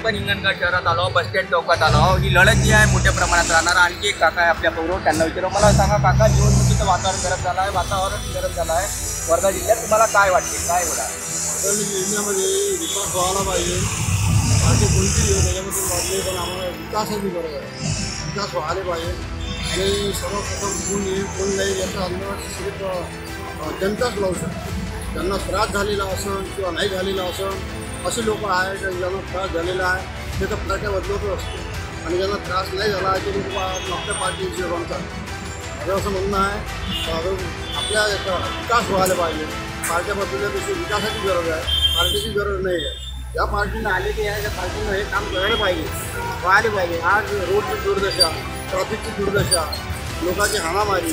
आपण हिंगणघाट शहरात आलो, बस स्टँड चौकात आलो. ही लढत जी आहे मोठ्या प्रमाणात राहणार. आणखी एक काका आहे आपल्याबरोबर, त्यांना विचारू. मला सांगा काका, निवडणुकीचं वातावरण गरम झालं आहे वर्धा जिल्ह्यात. तुम्हाला काय वाटते, काय होणार? जिल्ह्यामध्ये विकास व्हायला पाहिजे. बाकी कोणती त्याच्याबद्दल वाटले, पण आम्हाला विकासाची गरज आहे. विकास व्हायला पाहिजे आणि सर्वप्रथम कोण नाही याचा अंदाज सिर्फ जनताच लावू शकते. ज्यांना त्रास झालेला असेल किंवा नाही झालेला असेल असे लोक आहेत. ज्यांना त्रास झालेला आहे ते तर पार्ट्या बदलतच असते, आणि ज्यांना त्रास नाही झाला ते लोक आपल्या पार्टीचे बनतात. माझं असं म्हणणं आहे, आपल्या याचा विकास व्हायला पाहिजे. पार्ट्या बदलल्यापेक्षा विकासाची गरज आहे, पार्टीची गरज नाही आहे. या पार्टीनं आलेली आहे, त्या पार्टीनं हे काम करायला पाहिजे, व्हायला पाहिजे. आज रोडची दुर्दशा, ट्रॅफिकची दुर्दशा, लोकांची हाणामारी,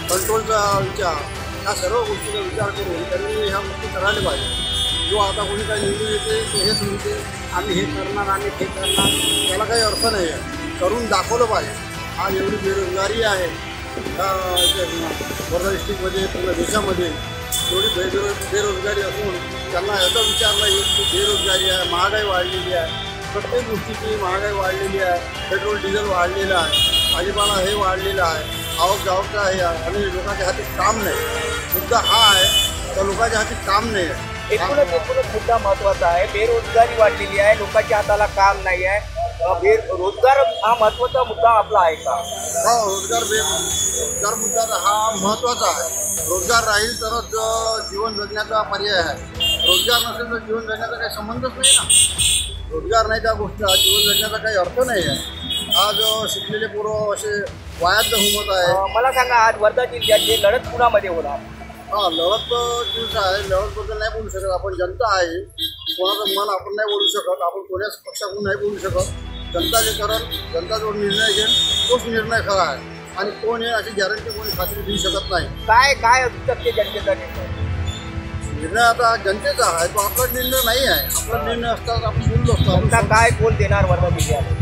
कंट्रोलचा विचार, या सर्व गोष्टीचा विचार करून त्यांनी ह्या गोष्टी करायला पाहिजे. जो आता कोणी काही निवडून येते ते हेच म्हणते आम्ही हे करणार, आम्ही ते करणार, त्याला काही अर्थ नाही आहे. करून दाखवलं पाहिजे. आज एवढी बेरोजगारी आहे वर्धा डिस्ट्रिक्टमध्ये, पूर्ण देशामध्ये एवढी बेरोजगारी असून त्यांना याचा विचार नाही की बेरोजगारी आहे, महागाई वाढलेली आहे. प्रत्येक गोष्टीची महागाई वाढलेली आहे. पेट्रोल डिझेल वाढलेलं आहे, भाजीपाला हे वाढलेलं आहे, आवक जावकचा आहे, आणि लोकांच्या हाती काम नाही. मुद्दा हा आहे तर लोकांच्या हाती काम नाही आहे. एकूणच मुद्दा महत्त्वाचा आहे. बेरोजगारी वाढलेली आहे, लोकांच्या हाताला काम नाही आहे. रोजगार हा महत्त्वाचा मुद्दा आपला आहे का? हा, रोजगार मुद्दा हा महत्त्वाचा आहे. रोजगार राहील तरच जीवन जगण्याचा पर्याय आहे. रोजगार नसेल तर जीवन जगण्याचा काही संबंधच नाही ना. रोजगार नाही त्या गोष्टी जीवन जगण्याचा काही अर्थ नाही आहे. आज शिकलेले पोरं असे वायात घुमत आहे. मला सांगा, आज वर्धा जिल्ह्यात जे लढत कुणामध्ये होणार? हां, लढत दिवस आहे. लढतबद्दल नाही बोलू शकत आपण. जनता आहे, कोणाचं मन आपण नाही बोलू शकत. आपण कोणाच पक्षाकडून नाही बोलू शकत. जनता जे करेल, जनता जो निर्णय घेईल तोच निर्णय खरा आहे. आणि कोण आहे अशी गॅरंटी कोणी खात्री देऊ शकत नाही. काय असू शकते जनतेचा निर्णय आता जनतेचा आहे, तो आपला निर्णय नाही आहे. आपला निर्णय असतात आपण बोललो असतो. जनता काय कोल देणार वर्धा जिल्ह्यात?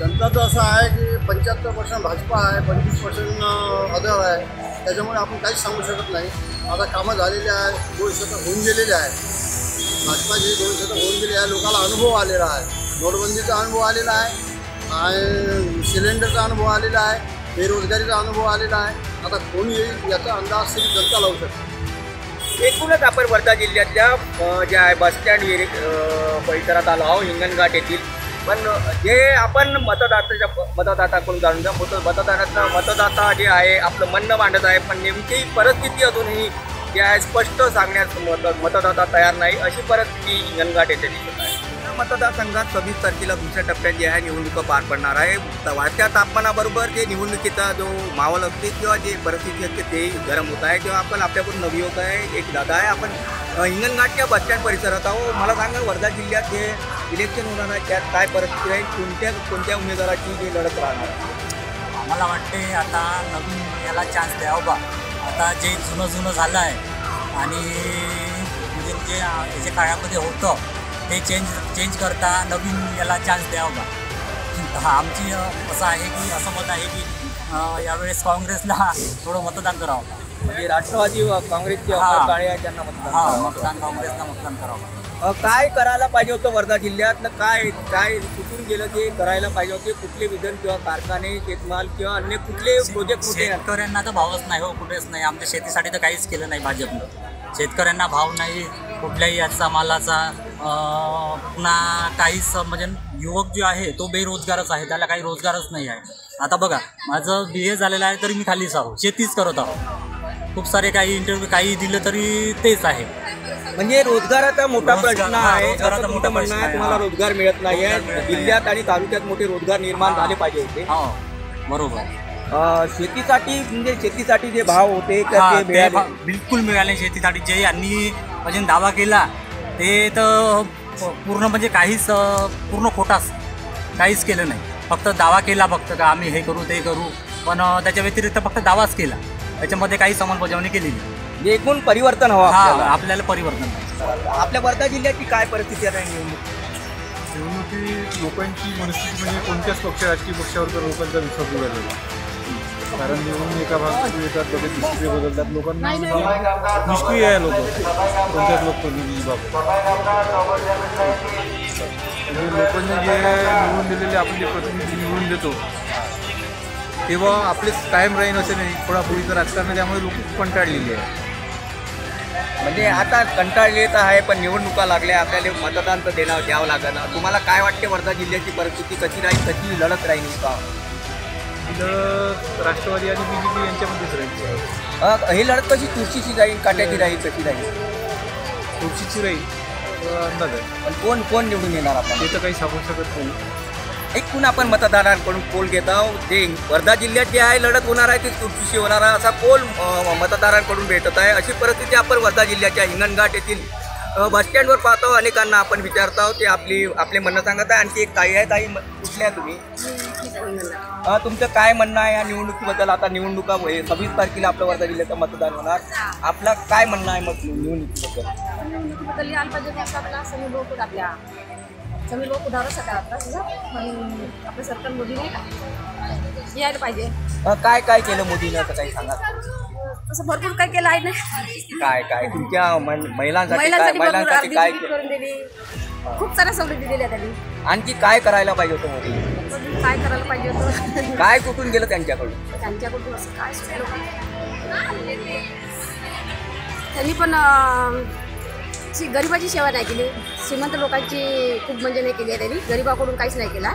जनताचं असं आहे की 75% भाजपा आहे, 25% अदर आहे. त्याच्यामुळे आपण काहीच सांगू शकत नाही. आता कामं झालेली आहे, 2 शतक होऊन गेलेले आहे. भाजपाचे 2 शतक होऊन गेले आहे. लोकांना अनुभव आलेला आहे. नोटबंदीचा अनुभव आलेला आहे, आणि सिलेंडरचा अनुभव आलेला आहे, बेरोजगारीचा अनुभव आलेला आहे. आता कोण येईल याचा अंदाज सिर्फ जनता लावू शकते. एकूणच आपण वर्धा जिल्ह्यातल्या ज्या आहे बस स्टँड परिसरात आलो आहोत, हिंगणघाट येथील. पण जे आपण मतदाताकडून जाणून घ्या. मतदाता जे आहे आपलं म्हणणं मांडत आहे, पण नेमकी परिस्थिती अजूनही जे आहे स्पष्ट सांगण्यास मतदाता तयार नाही, अशी परिस्थिती हिंगणघाट येथे दिसत आहे. मतदारसंघात 26 तारखेला दुसऱ्या टप्प्यात जे आहे निवडणुका पार पडणार आहे. वाढत्या तापमानाबरोबर जे निवडणुकीचा जो माहोल असते किंवा जे परिस्थिती असते ते गरम होत आहे. तेव्हा आपण आपल्याकडून नवी होत आहे एक दादा आहे. आपण हिंगणघाटच्या बस स्टँड परिसरात आहोत. मला सांगा, वर्धा जिल्ह्यात जे इलेक्शन होणार आहे त्यात काय परिस्थिती आहे? कोणत्या उमेदवाराची जे लढत राहणार? आम्हाला वाटते आता नवीन याला चान्स द्यावा बा. आता जे जुनं झालं आहे आणि म्हणजे जे याच्या काळामध्ये होतं ते चेंज करता नवीन याला चान्स द्यावा बा. आमची असं आहे की असं मत आहे की यावेळेस काँग्रेसला थोडं मतदान करावं. म्हणजे राष्ट्रवादी काँग्रेसचे काळे आहे त्यांना मतदान काँग्रेसला मतदान करावं. काय करायला पाहिजे होतं वर्धा जिल्ह्यात? काय सुटून गेलं ते करायला पाहिजे होते? कुठले विधन किंवा कारखाने, शेतमाल किंवा अन्य कुठले प्रोजेक्ट? शेतकऱ्यांना तर भावच नाही हो, कुठेच नाही. आमच्या शेतीसाठी तर काहीच केलं नाही भाजपनं. शेतकऱ्यांना भाव नाही कुठल्याही याचा मालाचा. पुन्हा काहीच म्हणजे युवक जो आहे तो बेरोजगारच आहे, त्याला काही रोजगारच नाही आहे. आता बघा, माझं BA झालेलं आहे तरी मी खालीच आहो, शेतीच करत आहो. खूप सारे काही इंटरव्ह्यू काही दिलं तरी तेच आहे. म्हणजे रोजगाराचा मोठा प्रश्न आहे. रोजगाराचा मोठा प्रश्न आहे. तुम्हाला रोजगार मिळत नाही आहे. जिल्ह्यात आणि तालुक्यात मोठे रोजगार निर्माण झाले पाहिजे होते. हो, बरोबर. शेतीसाठी जे भाव होते बिलकुल मिळाले. शेतीसाठी जे यांनी म्हणजे दावा केला ते तर पूर्ण म्हणजे काहीच पूर्ण खोटाच, काहीच केलं नाही. फक्त दावा केला फक्त का आम्ही हे करू ते करू, पण त्याच्या व्यतिरिक्त फक्त दावाच केला. त्याच्यामध्ये काही अंमलबजावणी केली नाही. एकूण परिवर्तन हवं आपल्याला परिवर्तन. आपल्या वर्धा जिल्ह्याची काय परिस्थिती आहे? निवडणुकीत लोकांची मनस्थिती म्हणजे कोणत्याच राजकीय पक्षावर तर लोकांचा विश्वास उडालेला. कारण निवडून एका भागात येतात, लगेच दुसरे बदलतात. लोकांना निष्क्रिय आहे लोक कोणत्याच लोक म्हणजे लोकांनी जे निवडून दिलेले आपण जे प्रतिनिधी निवडून देतो तेव्हा आपले कायम राहीन असं नाही, थोडाफोडीचं राजकारण आहे, त्यामुळे लोक खूप कंटाळलेली आहे. म्हणजे आता कंटाळले तर आहे, पण निवडणुका लागल्या, आपल्याला मतदान तर द्यावं लागेल. तुम्हाला काय वाटते वर्धा जिल्ह्याची परिस्थिती कशी राहील, कशी लढत राहील का? तिथं राष्ट्रवादी आणि BJP यांच्यामध्येच राहील. ही लढत कशी चुरशीची राहील, काट्याची राहील, कशी राहील? खुर्चीची राहील अंदाज आहे, पण कोण निवडून येणार आपण? ते तर काही सांगू शकत नाही. एकूण आपण मतदारांकडून पोल घेत आहोत. ते वर्धा जिल्ह्यात जे आहे लढत होणार आहे ती चुरशीची होणार आहे असा पोल मतदारांकडून भेटत आहे. अशी परिस्थिती आपण वर्धा जिल्ह्याच्या हिंगणघाट येथील बसस्टँडवर पाहतो. अनेकांना आपण विचारत आहोत, ते आपले म्हणणं सांगत आहे. आणखी एक ताई आहे. ताई, कुठल्या तुम्ही? तुमचं काय म्हणणं आहे या निवडणुकीबद्दल? आता निवडणुका 26 तारखेला आपलं वर्धा जिल्ह्याचं मतदान होणार. आपलं काय म्हणणं आहे मग निवडणुकीबद्दल? निवडणुकीबद्दल यायला पाहिजे की असं आपला समीर भाऊ आपल्या समीर भाऊ उधारच होता आता म्हणून आपलं सरकार मोदी नाही का यायला पाहिजे. काय केलं मोदीनं असं काही सांगा. तसं भरपूर काय केलं आहे ना. काय तुमच्या महिलांसाठी महिलांसाठी काय भरपूर केलं? करून दिली, खूप साऱ्या सवलती दिल्या त्यांनी. आणखी काय करायला पाहिजे होतं मोदी? काय करायला पाहिजे होतं? काय कुठून गेलं त्यांच्याकडून? त्यांच्याकडून असं काय सुचलं त्यांनी पण गरिबाची सेवा नाही केली, श्रीमंत लोकांची खूप म्हणजे नाही केली आहे त्यांनी. गरिबाकडून काहीच नाही केला,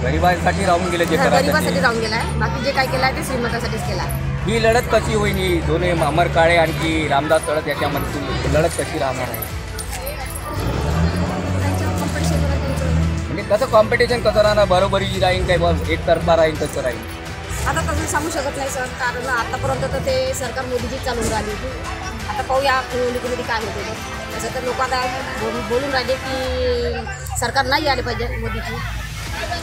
गरिबांसाठी राहून गेले जे करायचं गरिबासाठी राहून गेला आहे. बाकी जे काय केलं आहे ते श्रीमंतासाठीच केला आहे. ही लढत कशी होईल? ही दोन्ही अमर काळे आणखी रामदास तळस याच्यामध्ये लढत कशी राहणार आहे? त्यांच्यावर कॉम्पिटिशन म्हणजे कसं कॉम्पिटिशन कसं राहणार? बरोबरी राहील काय, बस एकतर्फा राहील कसं राहील? आता तसं सांगू शकत नाही सर, कारण आतापर्यंत तर ते सरकार मोदीची चालून राहिली होती. आता पाहूया निवडणुकीमध्ये काय होते ते. तसं तर लोक आता बोलून राहिले की सरकार नाही आले पाहिजे मोदीची.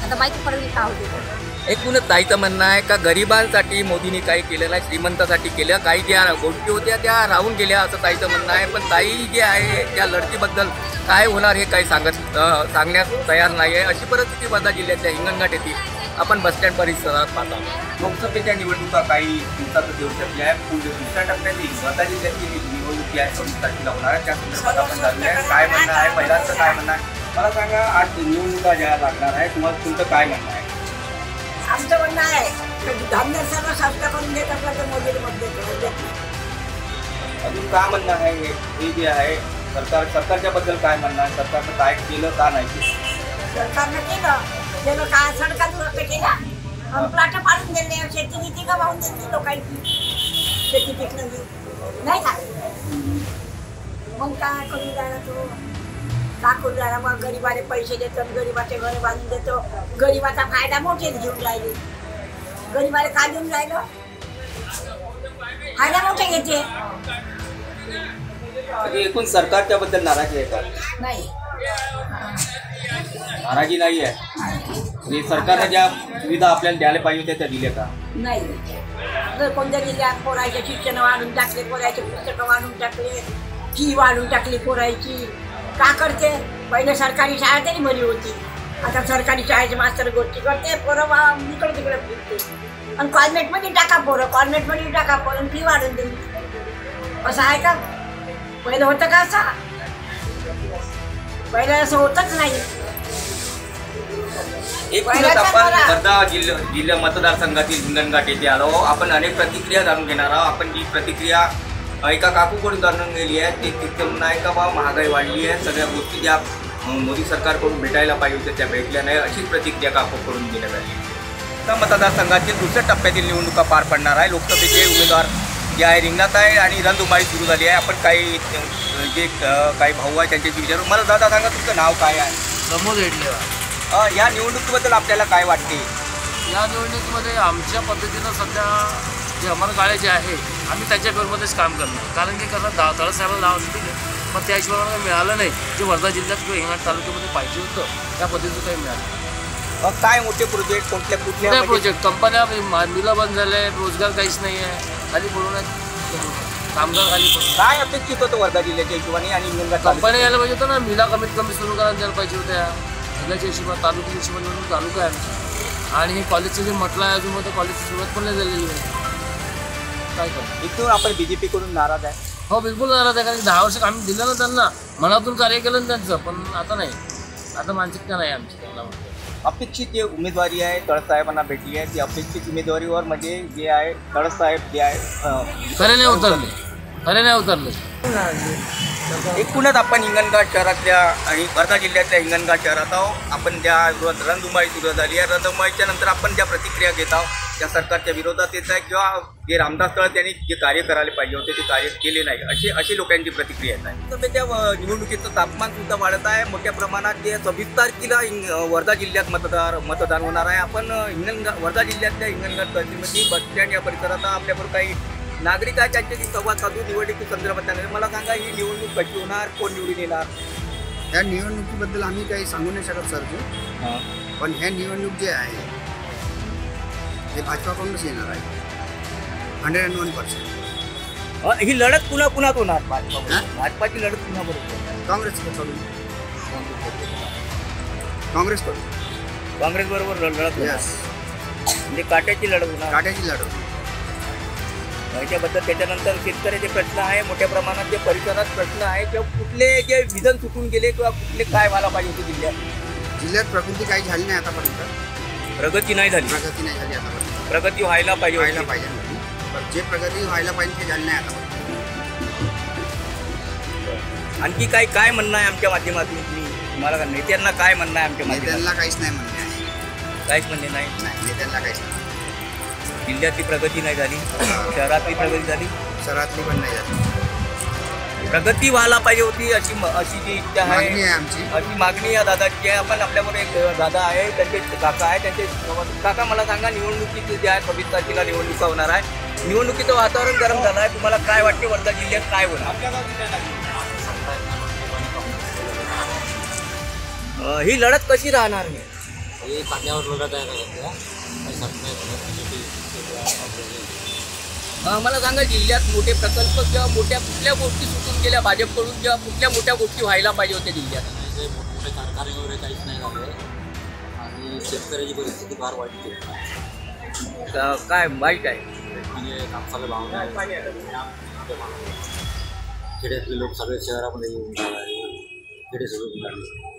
आता माहिती पडेल काय होते ते. एकूणच ताईचं म्हणणं आहे का गरिबांसाठी मोदीने काही केलं नाही, श्रीमंतासाठी केलं. काही ज्या गोष्टी होत्या त्या राहून गेल्या असं ताईचं म्हणणं आहे. पण ताई जे आहे त्या लढतीबद्दल काय होणार हे काही सांगण्यास तयार नाही आहे. अशी परिस्थिती वर्धा जिल्ह्याच्या हिंगणघाट येथील आपण बसस्टँड परिसरात पाहतो. लोकसभेच्या निवडणुका काही दिवसातच येऊ शकल्या आहे. पुढे दुसऱ्या टप्प्यातील वर्धा जिल्ह्याची निवडणुकी आहे 26 तारखेला होणार आहे. त्या संदर्भात आपण जाणूया काय म्हणणं आहे, महिलांचं काय म्हणणं आहे. मला सांगा, आज निवडणुका ज्या लागणार आहे, तुम्हाला तुमचं काय म्हणणं आहे? आमचं म्हणणं आहे धान्य सर्व स्वस्त करून देत असलं तर मोदीला मत देतो. अजून काय म्हणणं आहे? हे जे आहे सरकारच्या बद्दल काय म्हणणं आहे? सरकारनं काय केलं का नाही केलं? सरकारनं केलं काय सडका दुरुस्त केला, प्लाट पाडून दिले, शेती नीती गमावून दिली लोकांची, शेती पिकलं नाही का. मग काय करून जायला तो दाखवून जायला. मग गरिबाने पैसे देतो, गरिबाचे घर बांधून देतो. गरिबाचा फायदा मोठेच घेऊन राहिले. गरिबाला काय घेऊन राहिलं? फायदा मोठे घेते. एकूण सरकारच्या बद्दल नाराजी आहे का? नाही, नाराजी नाही आहे. सरकारने ज्या सुविधा आपल्याला द्यायला पाहिजे होत्या त्या दिल्या का? नाही. जर कोणत्या जिल्ह्यात पोरायचे शिक्षण वाढून टाकले, पोरायचे पुस्तकं वाढून टाकले, फी वाढून टाकली पोरायची. का करते? पहिले सरकारी शाळा तरी बरी होती. आता सरकारी शाळेचे मास्तर गोष्टी करते, पोरं इकडे तिकडे फिरते. आणि कॉन्व्हेंटमध्ये टाका पोरं, कॉन्व्हेंटमध्ये टाका पोरं, फी वाढून दिली. असं आहे का? पहिलं होतं का असं? पहिलं असं होतच नाही. एकूणच आपण वर्धा जिल्हा मतदारसंघातील हिंगणघाट येथे आलो. आपण अनेक प्रतिक्रिया जाणून घेणार आहोत. आपण जी प्रतिक्रिया एका काकूकडून जाणून गेली आहे ते तिथे म्हणणं आहे का बा महागाई वाढली आहे, सगळ्या गोष्टी ज्या मोदी सरकारकडून भेटायला पाहिजे होत्या त्या भेटल्या नाही, अशीच प्रतिक्रिया काकूकडून देण्यात आली. तर मतदारसंघातील दुसऱ्या टप्प्यातील निवडणुका पार पडणार आहे. लोकसभेचे उमेदवार जे आहे रिंगणात आहे आणि रणधुमाळी सुरू झाली आहे. आपण काही जे काही भाऊ आहे त्यांच्याशी विचारू. मला दादा सांगा, तुमचं नाव काय आहे? प्रमोद हेडलेवार. या निवडणुकीबद्दल आपल्याला काय वाटते? या निवडणुकीमध्ये आमच्या पद्धतीनं सध्या जे अमर काळे जे आहे आम्ही त्याच्या फेरमध्येच काम करणार. कारण की कसं तळसाहेबाला नाव दिले पण त्या हिशोबाने मिळालं नाही. जे वर्धा जिल्ह्यात किंवा हिंगणघाट तालुक्यामध्ये पाहिजे होतं त्या पद्धतीचं काही मिळालं. काय मोठे प्रोजेक्ट कोणत्या कुठल्या प्रोजेक्ट कंपन्या मिलं बंद झाले, रोजगार काहीच नाही आहे, खाली पडून कामगार खाली पडून. काय अपेक्षित होतं वर्धा जिल्ह्याच्या हिशोबाने आणि हिंगणघाट कंपन्या यायला पाहिजे होतं ना. मिला कमीत कमी सुरू करायला द्यायला पाहिजे होत्या. जिल्ह्याच्या हिशोबात तालुक्याच्या हिशोबाने म्हणून तालुका आहे आमचा. आणि हे कॉलेजचं जे म्हटलं आहे अजून तर कॉलेजची सुरुवात पण नाही झालेली आहे. काय करतो इथून आपण BJP कडून नाराज आहे? हो बिलकुल नाराज आहे. कारण 10 वर्ष आम्ही दिलं ना त्यांना, मनातून कार्य केलं ना त्यांचं, पण आता नाही. आता मानसिकता नाही आमची त्यांना म्हणतो. अपेक्षित जे उमेदवारी आहे तळसाहेबांना भेटली आहे ती अपेक्षित उमेदवारीवर म्हणजे जे आहे तळसाहेब जे आहे खरे नाही उतरले. एकूणच आपण हिंगणघाट शहरातल्या आणि वर्धा जिल्ह्यातल्या हिंगणघाट शहरात आहोत. आपण त्या रणधुमाळी सुरू झाली आहे. रणधुमाळीच्या नंतर आपण ज्या प्रतिक्रिया घेत आहोत त्या सरकारच्या विरोधात येत आहे किंवा जे रामदास तळस यांनी जे कार्य करायला पाहिजे होते ते कार्य केले नाही अशी लोकांची प्रतिक्रिया येत आहे. तर त्याच्या निवडणुकीचं तापमान सुद्धा वाढत आहे मोठ्या प्रमाणात. जे 26 तारखेला वर्धा जिल्ह्यात मतदान होणार आहे. आपण वर्धा जिल्ह्यातल्या हिंगणघाट तहसीलमध्ये बस स्टँड या परिसरात आपल्याबरोबर काही नागरिक आहेत त्यांच्याशी संवाद साधू निवडणुकी संदर्भात. मला सांगा ही निवडणूक कशी होणार, कोण निवडून येणार? ह्या निवडणुकीबद्दल आम्ही काही सांगू नाही शकत सरजी, पण ह्या निवडणूक जे आहे हे भाजपाकडूनच येणार आहे 101%. ही लढत पुन्हा होणार भाजपाची लढत पुन्हा बरोबर काँग्रेसकडून काँग्रेस बरोबर लढत यस, म्हणजे काट्याची लढत होणार. काट्याची लढत. याच्याबद्दल त्याच्यानंतर शेतकऱ्याचे प्रश्न आहे मोठ्या प्रमाणात. जे परिसरात प्रश्न आहे किंवा कुठले जे विधन सुटून गेले किंवा कुठले काय व्हायला पाहिजे होते जिल्ह्यात प्रगती काही झाली नाही आतापर्यंत. प्रगती नाही झाली आतापर्यंत. प्रगती व्हायला पाहिजे पण जे प्रगती व्हायला पाहिजे ते झाली नाही आतापर्यंत. आणखी काय म्हणणं आहे आमच्या माध्यमातून तुम्हाला नेत्यांना काय म्हणणं आहे आमच्या नेत्यांना काहीच नाही म्हणणे आहे. काहीच म्हणणे नाही. नेत्यांना काहीच नाही. जिल्ह्यातली प्रगती नाही झाली, शहरातली प्रगती झाली, शहरातली पण नाही झाली. प्रगती व्हायला पाहिजे होती अशी जी इच्छा आहे आमची, अशी मागणी या दादाची आहे. आपण आपल्याबरोबर एक दादा आहे, त्यांचे काका आहे. त्यांचे काका मला सांगा निवडणुकीचे जे आहे 26 तारखेला निवडणुका होणार आहे. निवडणुकीचं वातावरण गरम झालं आहे. तुम्हाला काय वाटते वर्धा जिल्ह्यात काय होणार? ही लढत कशी राहणार? हे कांद्यावर लढत आहे मला सांगा जिल्ह्यात मोठे प्रकल्प किंवा कुठल्या गोष्टी सुटून गेल्या भाजपकडून किंवा कुठल्या मोठ्या गोष्टी व्हायला पाहिजे होत्या जिल्ह्यात? मोठमोठे कारखाने वगैरे काहीच नाही झाले आणि शेतकऱ्याची परिस्थिती फार वाईट आहे. काय वाईट आहे म्हणजे कापसाला भाव नाही. खेड्यातले लोक सगळे शहरामध्ये येऊन खेडे सगळे मिळाले.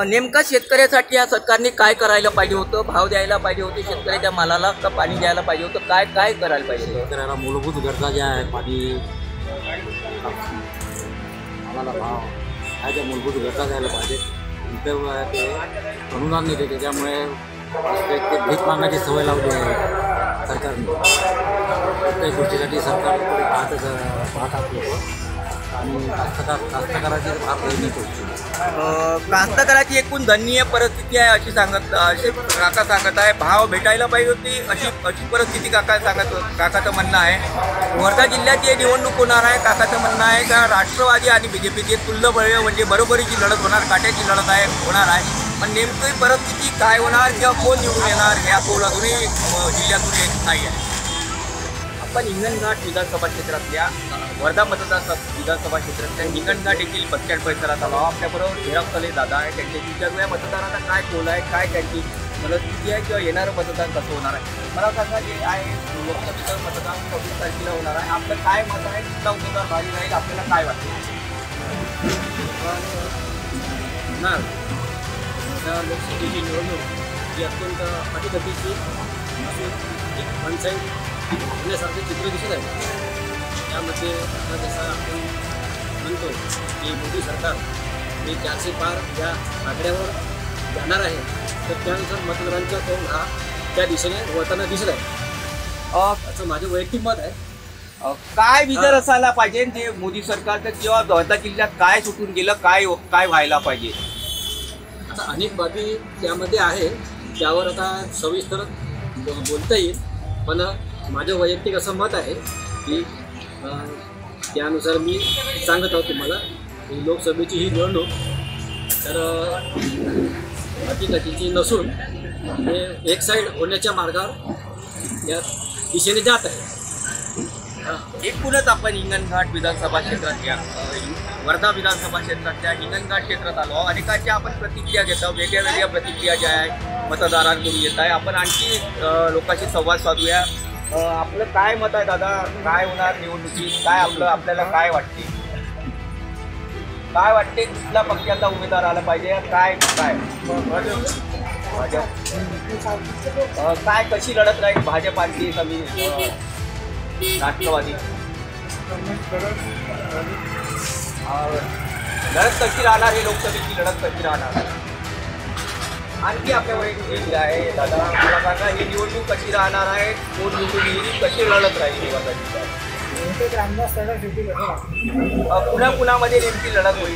नेमका शेतकऱ्यासाठी या सरकारने काय करायला पाहिजे होतं? भाव द्यायला पाहिजे होते शेतकऱ्याच्या मालाला का पाणी द्यायला पाहिजे होतं? काय करायला पाहिजे होतं? शेतकऱ्याला मूलभूत गरजा ज्या आहेत पाणी मालाला भाव ह्या ज्या मूलभूत गरजा द्यायला पाहिजे तर ते अनुदान देते. त्याच्यामुळे ते भीक मागण्याची सवय लावली आहे सरकारने. प्रत्येक गोष्टीसाठी सरकार पाहत असतो आणि कास्तकाराची फार प्रयत्न करतो. कास्तकाराची एकूण दयनीय परिस्थिती आहे असे काका सांगत आहे. भाव भेटायला पाहिजे होती अशी परिस्थिती काकाचं म्हणणं आहे. वर्धा जिल्ह्यात जे निवडणूक होणार आहे काकाचं म्हणणं आहे का राष्ट्रवादी आणि BJPची तुल्यबळ म्हणजे बरोबरीची लढत होणार, काट्याची लढत होणार आहे. पण नेमकी परिस्थिती काय होणार किंवा कोण निवडून येणार ह्या कोण अजूनही जिल्ह्यातून येत नाही आहे. आपण हिंगणघाट विधानसभा क्षेत्रातल्या वर्धा विधानसभा क्षेत्रातल्या हिंगणघाट येथील बस स्टँड परिसरात आलो. आपल्याबरोबर हिरावतले दादा आहे. त्यांच्याशी विचारूया मतदारांना काय कोल आहे, काय त्यांची मनस्थिती आहे किंवा येणारं मतदान कसं होणार आहे. मला सांगा जे आहे लोकसभेचं मतदान 26 तारखेला होणार आहे. आपलं काय मत आहे? कुठला उमेदवार भारी राहील आपल्याला काय वाटतं? लोकसभेची निवडणूक ही अत्यंत अटीतटीची एक पंचायत होण्यासारखे चित्र दिसत आहे. त्यामध्ये आता जसं आपण म्हणतो की मोदी सरकार हे 400 पार या आकड्यावर जाणार आहे तर त्यानुसार मतदारांचा कौल हा त्या दिशेने वळताना दिसत आहे असं माझं वैयक्तिक मत आहे. काय विचार असायला पाहिजे जे मोदी सरकारचं किंवा वर्धा जिल्ह्यात काय सुटून गेलं, काय व्हायला पाहिजे? आता अनेक बाबी त्यामध्ये आहे त्यावर आता सविस्तर बोलता येईल. पण माझं वैयक्तिक असं मत आहे की त्यानुसार मी सांगत आहोत तुम्हाला की लोकसभेची ही निवडणूक तर अटीतटीची नसून हे एक साईड होण्याच्या मार्गावर या दिशेने जात आहे. एकूणच आपण हिंगणघाट विधानसभा क्षेत्रातल्या वर्धा विधानसभा क्षेत्रातल्या हिंगणघाट क्षेत्रात आलो. अनेकांच्या आपण प्रतिक्रिया घेतो, वेगळ्या प्रतिक्रिया ज्या आहे मतदारांकडून येत आहे. आपण आणखी लोकांशी संवाद साधूया. आपलं काय मत आहे दादा? काय होणार निवडणुकीत? काय आपल्याला काय वाटते? काय वाटते कुठल्या पक्षाचा उमेदवार आला पाहिजे काय काय भाजप काय कशी लढत राहील भाजप आणखी कमी राष्ट्रवादी लढत कशी राहणार हे लोकसभेची लढत कशी राहणार आणखी आपल्यावर एक विषय आहे दादा मला सांगा ही निवडणूक कशी राहणार आहे कोण निवडून येईल कशी लढत राहील पुण्यामध्ये नेमकी लढत होईल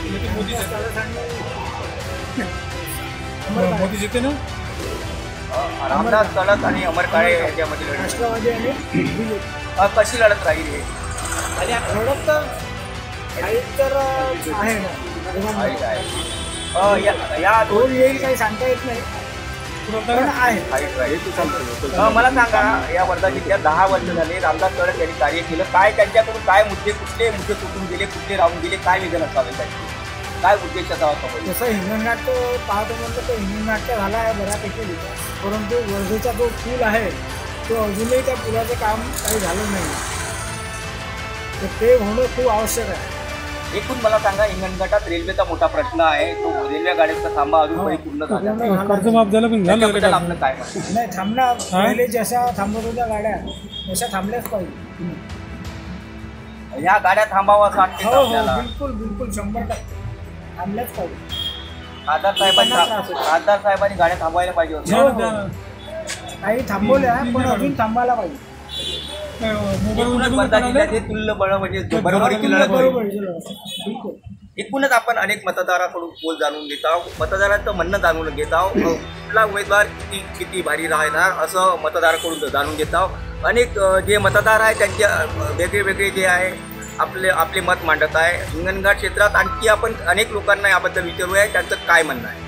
मोदी जिथे ना रामदास तळस आणि अमर काळे यांच्यामध्ये राष्ट्रवादी आणि कशी लढत राहील हे आणि लढत तर काही तर आहे ना या दोन येईल काही सांगता येत नाही पण आहे. मला सांगा या वर्धा जिल्ह्यात 10 वर्ष झाले रामदास तळस यांनी कार्य केलं काय त्यांच्याकडून काय मुद्दे कुठले मुद्दे तुटून गेले कुठले राहून गेले काय विधान असावे त्यांचे काय उद्देश असावा जसं हिंगणघाट पाहतो म्हणतो तो हिंगणघाट झाला आहे बऱ्यापैकी विकास परंतु वर्धेचा जो पूल आहे तो अजूनही त्या पुलाचं काम काही झालं नाही तर ते होणं खूप आवश्यक आहे. एकूण मला सांगा हिंगणघाटात रेल्वेचा मोठा प्रश्न आहे तो रेल्वे गाड्यांचा थांबा अजूनही पूर्ण झाला त्याबद्दल आपलं काय नाही थांबणार पहिले जशा थांबत होत्या गाड्या तशा थांबल्याच पाहिजे. ह्या गाड्या थांबावा असं वाटते हो का हो आपल्याला? बिलकुल बिलकुल 100% थांबल्याच पाहिजे. खासदार साहेबांनी गाड्या थांबवायला पाहिजे होत्या. काही थांबवल्या पण अजून थांबायला पाहिजे. एकूणच वर्धा जिल्ह्यात हे तुल्य बळ म्हणजे बरोबरीची लढत होईल. एकूणच आपण अनेक मतदाराकडून बोल जाणून घेत आहोत मतदारांचं म्हणणं जाणून घेत आहोत कुठला उमेदवार किती भारी राहणार असं मतदाराकडून जाणून घेत आहोत. अनेक जे मतदार आहेत त्यांचे वेगळे वेगळे जे आहे आपले मत मांडत आहे. हिंगणघाट क्षेत्रात आणखी आपण अनेक लोकांना याबद्दल विचारूया त्यांचं काय म्हणणं आहे.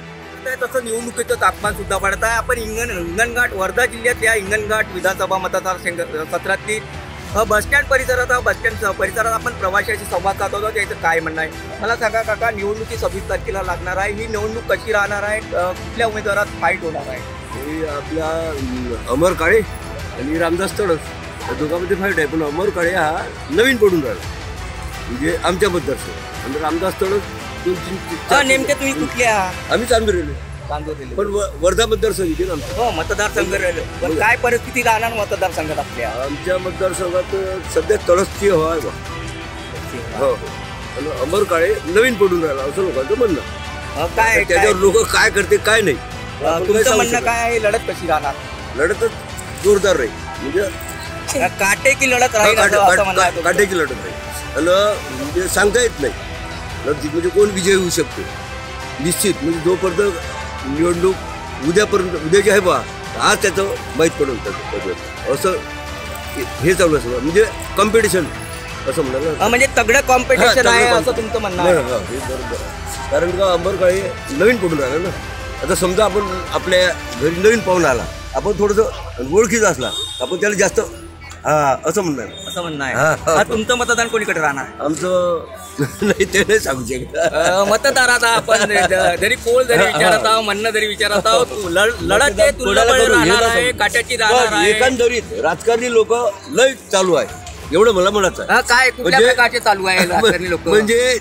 तसं निवडणुकीचं तापमान सुद्धा वाढत आहे. आपण हिंगणघाट वर्धा जिल्ह्यात या हिंगणघाट विधानसभा मतदारसंघातली बसस्टँड परिसरात आपण प्रवाशांशी संवाद साधतो त्याचं काय म्हणणं आहे. मला सांगा काका निवडणुकी 26 तारखेला लागणार आहे ही निवडणूक कशी राहणार आहे कुठल्या उमेदवारात फाईट होणार आहे. हे आपला अमर काळे आणि रामदास तळस या दोघांमध्ये फाईट आहे पण अमर काळे हा नवीन पडून राहिला म्हणजे आमच्या मतदारसंघ आणि रामदास तळस 2-3 नेमके तुम्ही कुठले आहात. आम्ही चांदोरेले पण वर्धा मतदारसंघ इथे ना हो मतदारसंघ पण काय परिस्थिती राहणार मतदारसंघात आपल्या आमच्या मतदारसंघात सध्या तळसची हवा आहे बा हो हो आणि अमर काळे नवीन पडून राहिला असं लोकांचं म्हणणं काय त्याच्यावर लोक काय करते काय नाही तुमचं म्हणणं काय आहे लढत कशी राहणार. लढतच जोरदार राहील म्हणजे काटेकी लढत राहील काट्याची लढत राहील आणि म्हणजे सांगता येत नाही म्हणजे कोण विजय होऊ शकतो निश्चित म्हणजे जोपर्यंत निवडणूक उद्याची आहे बा आज त्याचं माहीत पडून असं हे चालू असं म्हणजे कॉम्पिटिशन असं म्हणाल म्हणजे तगडं कॉम्पिटिशन आहे असं तुमचं म्हणणं आहे. हे बरोबर कारण का अंबर काळे नवीन पडून राहिला ना आता समजा आपण आपल्या घरी नवीन पाहून आला आपण थोडंसं ओळखीचं असला आपण त्याला जास्त असं म्हणणं आहे. तुमचं मतदान कोणीकडे राहणार आमचं नाही ते नाही सांगू शकत मतदाराचा आपण जरी पोल जरी विचारत आहोत म्हणणं जरी विचारत आहोत लढत काट्याची राहणार आहे. एकंदरीत राजकारणी लोक लय चालू आहे एवढं मला म्हणायचं आहे. काय कुठल्या प्रकारचे चालू आहे राजकारणी लोक म्हणजे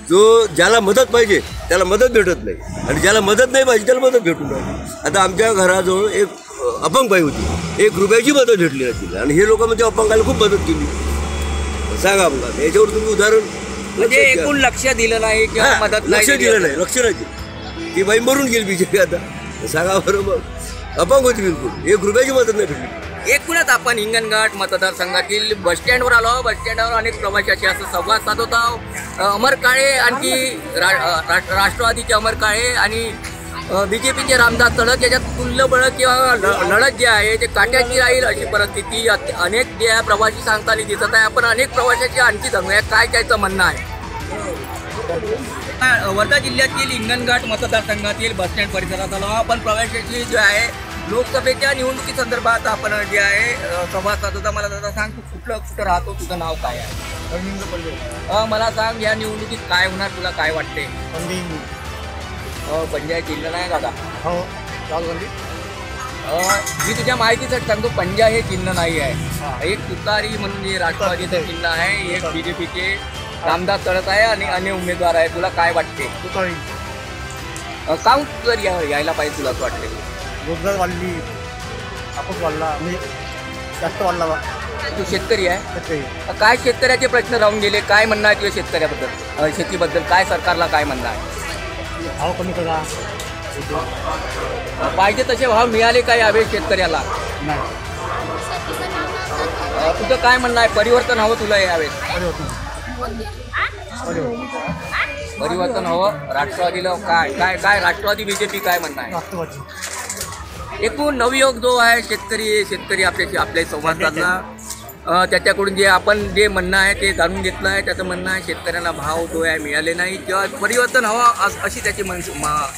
जो ज्याला मदत पाहिजे त्याला मदत भेटत नाही आणि ज्याला मदत नाही पाहिजे त्याला मदत भेटून राहिली. आता आमच्या घराजवळ एक अपंग बाई होती 1 रुपयाची मदत भेटली नाही आणि हे लोक म्हणजे अपंगाला खूप मदत केली. सांगा मला याच्यावर तुम्ही उदाहरण म्हणजे एकूण लक्ष दिलं नाही किंवा मदत लक्ष दिलं नाही लक्ष नाही दिलं ती बाई मरून गेली बिचारी आता सांगा बरोबर अपंग होती बिलकुल 1 रुपयाची मदत नाही भेटली. एकूणच आपण हिंगणघाट मतदारसंघातील बसस्टँडवर आलो बसस्टँडवर अनेक प्रवाशांशी असं संवाद साधत आहोत. अमर काळे आणखी राष्ट्रवादीचे अमर काळे आणि BJPचे रामदास तळस याच्यात तुल्यबळ किंवा लढत जी आहे ते काट्याची राहील अशी परिस्थिती अनेक जे आहे प्रवासी सांगताना दिसत आहे. आपण अनेक प्रवाशांची आणखी जाणूया काय त्याचं म्हणणं आहे. वर्धा जिल्ह्यातील हिंगणघाट मतदारसंघातील बसस्टँड परिसरात आलो आपण प्रवाशांची जे आहे लोकसभेच्या निवडणुकी संदर्भात आपण जे आहे संवाद साधता. मला दादा सांग तू कुठं राहतो तुझं नाव काय आहे. मला सांग या निवडणुकीत काय होणार तुला काय वाटते. पंजाब जिल्हा नाही दादा हो राजबंदी मी तुझ्या माहितीसाठी सांगतो पंजाब हे चिन्ह नाही आहे. एक तुतारी म्हणून हे राष्ट्रवादीचं चिन्ह आहे एक BJPचे रामदास तळस आहे आणि अन्य उमेदवार आहे. तुला काय वाटते? काऊन जर यायला पाहिजे तुला असं वाटते? रोजगार वाढली, आपण वाढला म्हणजे जास्त वाढला बा. तू शेतकरी आहे. काय शेतकऱ्याचे प्रश्न राहून गेले? काय म्हणणं आहे तुझ्या शेतकऱ्याबद्दल, शेतीबद्दल? काय सरकारला काय म्हणणं आहे? भाव कमी करा, पाहिजे तसे भाव मिळाले काय यावेळी शेतकऱ्याला? नाही. तुझं काय म्हणणं आहे? परिवर्तन हवं तुला यावेळेस? परिवर्तन हवं. राष्ट्रवादीला काय काय काय राष्ट्रवादी बीजेपी काय म्हणणं आहे? राष्ट्रवादी. एकूण नवयुवक जो आहे शेतकरी आपल्या संवाद साधला. त्याच्याकडून जे आपण जे म्हणणं आहे ते जाणून घेतलं आहे. त्याचं म्हणणं आहे शेतकऱ्यांना भाव जो आहे मिळाले नाही किंवा परिवर्तन हवं अशी त्याची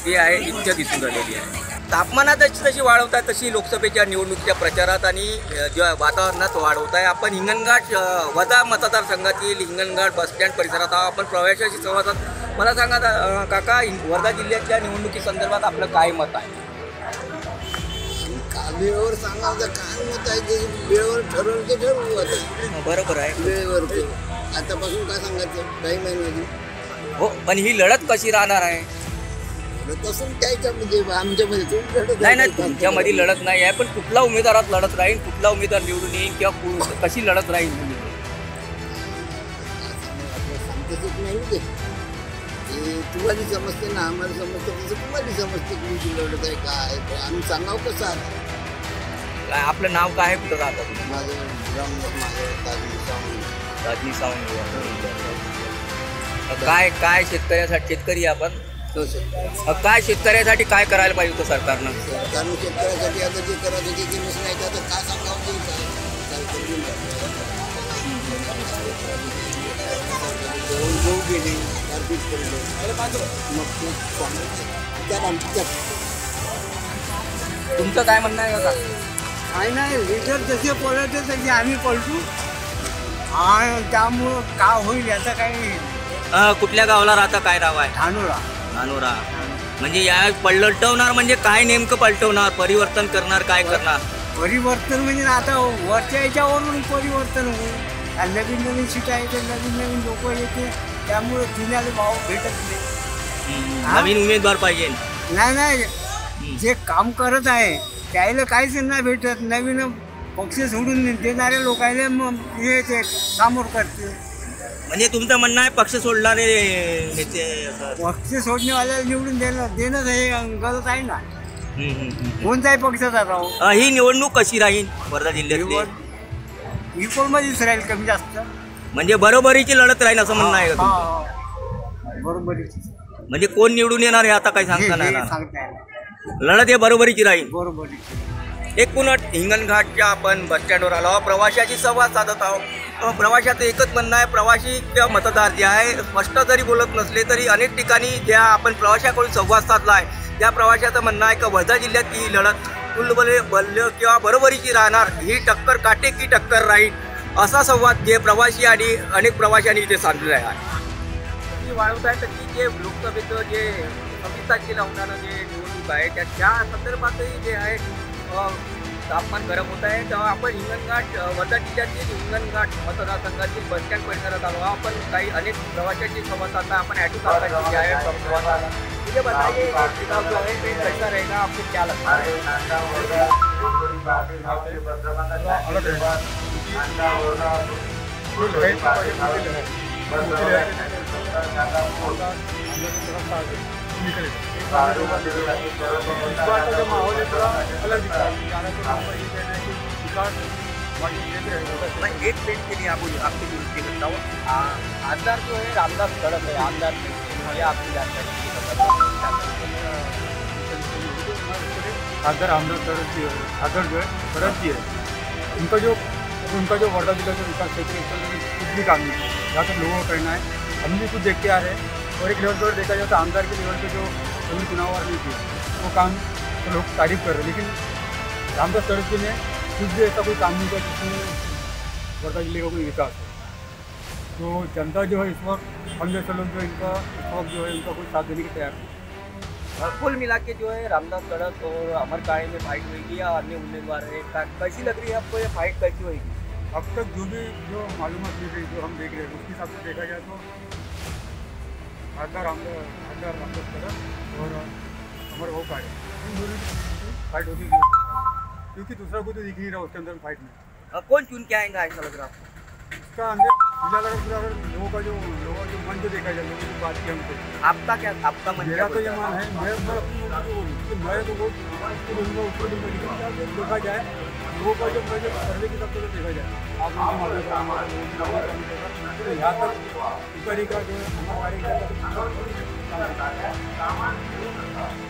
जे आहे इच्छा दिसून राहिलेली आहे. तापमानात जशी वाढवत आहे तशी लोकसभेच्या निवडणुकीच्या प्रचारात आणि ज्या वातावरणात वाढवत आहे. आपण हिंगणघाट वजा मतदारसंघातील हिंगणघाट बसस्टँड परिसरात आहोत. आपण प्रवाशाशी संवाद साधतो. मला सांगा काका, वर्धा जिल्ह्याच्या निवडणुकीसंदर्भात आपलं काय मत आहे? वेळेवर सांगायचं काय मत आहे ते वेळेवर ठरवलं ते ठरवू. आता बरोबर आहे, वेळेवर आतापासून काय सांगायचं काही महिन्याची. हो, पण ही लढत कशी राहणार आहे? तसं त्याच्यामध्ये आमच्यामध्ये नाही नाही, तुमच्यामध्ये लढत नाही आहे, पण कुठला उमेदवारात लढत राहील, कुठला उमेदवार निवडून येईल किंवा कशी लढत राहील? सांगतच नाही ते. तुम्हाला समजते ना, आम्हाला समजतं तसं तुम्हाला समजते कुठची लढत आहे काय. आम्ही सांगावं कसं आता. काय आपलं नाव काय आहे, कुठं राहतं? माझं राजनी सावंत. काय शेतकऱ्यासाठी, शेतकरी आपण काय शेतकऱ्यासाठी काय करायला पाहिजे होतं सरकारनं? सरकारनं शेतकऱ्यासाठी आता जे करायचं ते केलंच नाही. आता काय सांगावं ते गेले तुमचं काय म्हणणं आहे का? काय नाही, लीडर जसे पळते तसे आम्ही पळतो. त्यामुळं काय होईल याचा काही. कुठल्या गावाला राहता? काय नाव आहे? धानोरा. म्हणजे या पलटवणार म्हणजे काय नेमकं पलटवणार? परिवर्तन करणार, काय करणार? परिवर्तन म्हणजे आता वरच्या याच्यावरून परिवर्तन होईल. नवीन सीटा येते, नवीन लोक येते, त्यामुळे जुन्याला भाव भेटत नाही. नवीन उमेदवार पाहिजे. नाही, जे काम करत आहे त्याला काहीच नाही भेटत. नवीन पक्ष सोडून देणाऱ्या लोकांना मग हे ते सामोर करते. म्हणजे तुमचं म्हणणं आहे पक्ष सोडणारे पक्ष सोडण्यावाल्याला निवडून देणं हे गरज आहे ना. कोणताही पक्षाचा राहू. ही निवडणूक कशी राहील वर्धा जिल्ह्यात? इकोलमध्येच राहील कमी जास्त. म्हणजे बरोबरीची लढत राहील असं म्हणणं आहे का? बरोबरीची. म्हणजे कोण निवडून येणार हे आता काही सांगता नाही येणार. लढत हे बरोबरीची राहील. बरोबरीची. एकूणच हिंगणघाटच्या आपण बसस्टँडवर आलो आहोत. प्रवाशाशी संवाद साधत आहोत. प्रवाशाचं एकच म्हणणं आहे, प्रवासी किंवा मतदार जे आहे स्पष्ट जरी बोलत नसले तरी अनेक ठिकाणी ज्या आपण प्रवाशाकडून संवाद साधला आहे त्या प्रवाशाचं म्हणणं आहे की वर्धा जिल्ह्यात ही लढत बल्य किंवा बरोबरीची राहणार. ही टक्कर काटेकी टक्कर राहील असा संवाद जे प्रवासी आणि अनेक प्रवाशांनी इथे साधलेला आहे. वाढवत आहे तशी जे लोकसभेचं जे 26 तारखेला होणारं जे निवडणूक आहे त्या संदर्भातही जे आहे तापमान गरम होत आहे. तेव्हा आपण हिंगणघाट वर्धा जिल्ह्यातील हिंगणघाट मतदारसंघातील बसस्टँड परिसरात आलो. आपण काही अनेक प्रवाशांची संवाद साधला. आपण ॲटो चालकांची जे आहे संवाद साधला. मुझे बताइए चुनाव जो है कैसा रहेगा, आपको क्या लगता है? मैं एक मिनट के लिए आपकी विनती करता हूँ. आमदार जो है रामदास तड़स है, आमदार आपकी जानकारी खासदार रामदास तड़स जी है, खासदार जो है तड़स जी है, उनका जो वर्धा जिला का विकास क्षेत्र है कुछ भी काम नहीं है. जहाँ तक लोगों का कहना है, हम भी कुछ देख के आ रहे हैं. और एक लेवल पर देखा जाए तो आमदार के लेवल पे जो कभी चुनाव नहीं किए वो काम तो लोग तारीफ कर रहे हैं, लेकिन रामदास तड़स जी ने कुछ भी ऐसा कोई काम नहीं किया जिसमें वर्धा जिले का कोई विकास है. तो जनता जो है इस वक्त हम जैसे लोग जो इनका इस वक्त जो है उनका कोई साथ देने की तैयार नहीं. कुल मिला के जो है रामदास तड़स और अमर काळे में फाइट होगी या अन्य उम्मीदवार है, कैसी लग रही है आपको ये फाइट कैसी होगी? अब तक जो मालूमात मिल रही, जो हम देख रहे हैं, उसके हिसाब से देखा जाए तो खासदार रामदास तलस और अमर भाऊ काळे इन दोनों की फाइट होती है, क्योंकि दूसरा कोई तो दिख नहीं रहा उसके अंदर फाइट में। कौन चुन के आएगा ऐसा लग रहा है आपको? इसका अंदर पूरा लोगों का जो मन जो देखा जाए, लोगों की बात की हमसे, आपका मन मेरा तो ये मान है, मैं तो वो उसको देखा जाए, लोगों का जो सर्वे के सबसे देखा जाए, आप यहाँ तक ऊपरी का जो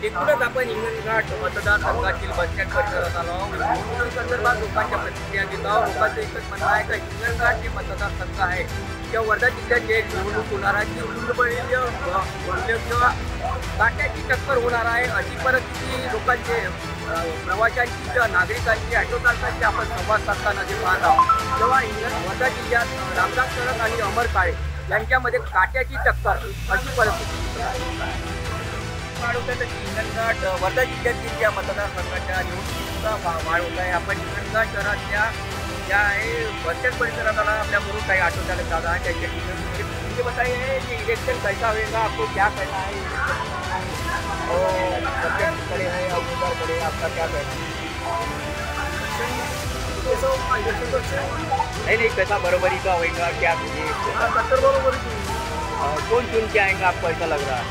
एकूणच आपण हिंगणघाट मतदारसंघातील बसस्टँड परिसरात आलो आहोत. निवडणुकी संदर्भात लोकांच्या प्रतिक्रिया घेत आहोत. लोकांचं एकच म्हणणं आहे का हिंगणघाट जे मतदारसंघ आहे किंवा वर्धा जिल्ह्यात जे निवडणूक होणार आहे ती पूर्णपणे किंवा काट्याची टक्कर होणार आहे, अशी परिस्थिती लोकांचे प्रवाशांची किंवा नागरिकांची ऑटो चालकांची आपण संवाद साधताना जे पाहत आहोत, तेव्हा वर्धा जिल्ह्यात रामदास तलस आणि अमर काळे यांच्यामध्ये काट्याची टक्कर अशी परिस्थिती हिंगणघाट वर्धा जिल्ह्यातील ज्या मतदारसंघाच्या निवडणुकीचा वाढ होत आहे. आपण हिंगणघाट शहरातल्या ज्या आहे बसस्टँड परिसरात आला, आपल्याबरोबर काही ऑटो चालक दादा है, मुझे बताइए ये इलेक्शन कैसा होगा, आपको क्या कहना है? बसस्टैंड खड़े हैं, उम्मीदवार खड़े हैं, आपका क्या कहना है? नहीं कैसा बराबरी का होगा, क्या कौन चुन के आएंगे, आपको ऐसा लग रहा है?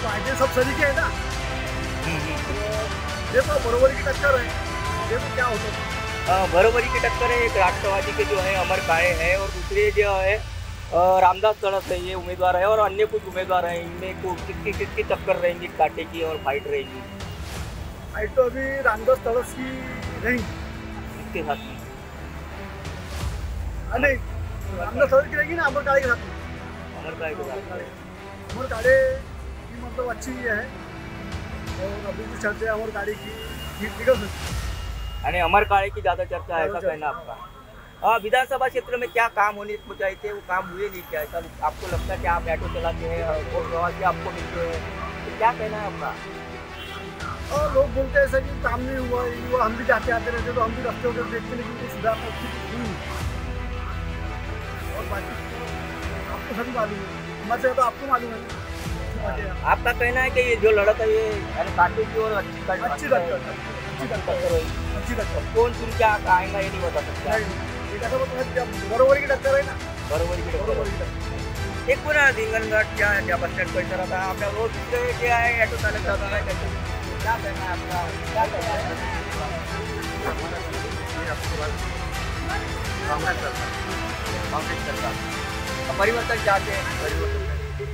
फायदे सब सलीके है ना, देखो बराबरी की टक्कर है, देखो क्या होता है। बराबरी की टक्कर है, एक राष्ट्रवादी के जो है अमर काळे है और दूसरे जो है रामदास तलस है, ये उम्मीदवार है और अन्य कुछ उम्मीदवार हैं. इनमें किसकी टक्कर रहेंगी, कांटे की और फाइट रहेगी? फाइट तो अभी रामदास तलस की रहेंगी, इसके साथ में नहीं रामदास तलस की रहेगी ना, अमर काळे के साथ में। अमर काळे के साथ अमर काळे की मतलब अच्छी है और अभी भी चलते हैं अमर काळे की जीत निकल सकती है. अमर काळे की ज़्यादा चर्चा है, ऐसा कहना आपका? विधानसभा क्षेत्र में क्या काम होने को चाहिए थे, वो काम हुए नहीं क्या? ऐसा आपको लगता है कि आप ऑटो चलाते हैं और प्रवासी आपको मिलते हैं, तो क्या कहना है आपका? और लोग बोलते हैं ऐसा कि काम नहीं हुआ, हम भी जाते आते रहते, तो हम भी रास्ते होकर देखते, लेकिन कोई सुधार हुई नहीं। और बाकी आपको सभी मालूम है, हमारे तो आपको मालूम है। आपका कहना है कि ये जो लड़त है ये कांटे की और अच्छी टक्कर, कौन चुन क्या आएगा ये नहीं बता सकता. बरोबरी की टक्कर आहे ना, बरोबरी की टक्कर. एक पुन्हा हिंगणघाटच्या ज्या बसस्टँड परिसरात आपल्या रोज दुसरे जे आहे ऑटो चालक दादा आहे, क्या कहना है आपका, क्या कहना है? कांग्रेस सरकार परिवर्तन चाहते हैं, परिवर्तन.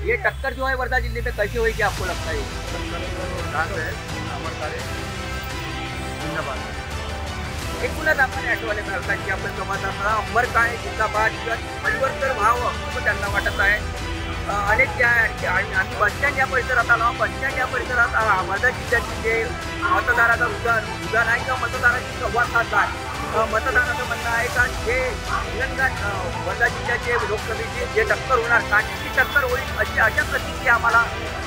ये टक्कर जो है वर्धा जिले में कैसे होगी, आपको लगता है? एकूणच आपण ऑटोवाले चालकांची आपण संवाद साधला. अमर काळे जिंदाबाद परिवर्तन व्हावं असं त्यांना वाटत आहे. अनेक ज्या आम्ही बसस्टँड या परिसरात आलो. बसस्टँड या परिसरात वर्धा जिल्ह्यातील जे मतदाराचा उद्यान आहे किंवा मतदाराची संवाद साधला आहे. मतदाराचं म्हणणं आहे का जे हिंगणघाट वर्धा जिल्ह्याचे लोकसभेची जे टक्कर होणार, कांटेची टक्कर होईल अशा प्रतिक्रिया आम्हाला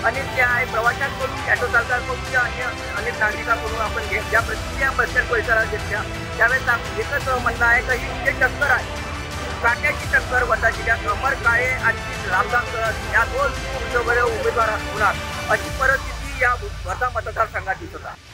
अनेक जे आहे प्रवाशांकडून, ऑटो चालकांकडून किंवा अनेक नागरिकांकडून आपण ज्या प्रतिक्रिया बसस्टँड परिसरात घेतल्या त्यावेळेस एकच म्हणणं आहे का ही जे टक्कर आहे, काट्याची टक्कर वर्धा जिल्ह्यात अमर काळे आणि रामदास तलस या दोन उमेदवार होणार अशी परिस्थिती या वर्धा मतदारसंघात दिसत आहे.